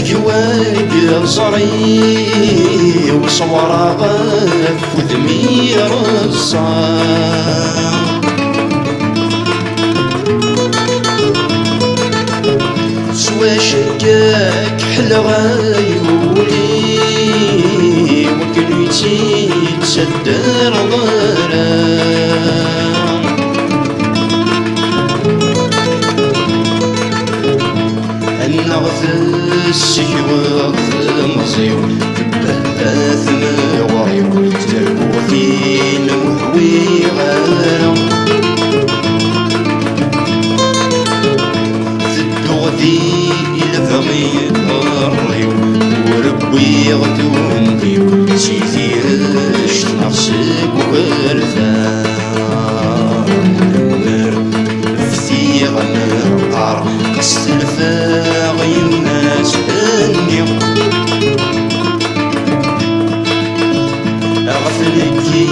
تركواك صري وصورا غف وذمير الصار سوا شكاك حلا غايولي وكنيتي تصدر ضرام نغث السكوى مزيو تبهث مغريو تربو فين وحوي غارم ثدو ذي الفمي الريو وربي غدون ديو سيثيرش نفسك وغرفان نرفتي غنقار قصد الفاغي الناس هنيو أغفلكي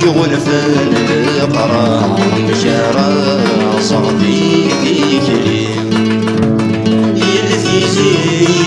ونفن القرار مشارع صغدي ذيكري يلثي زين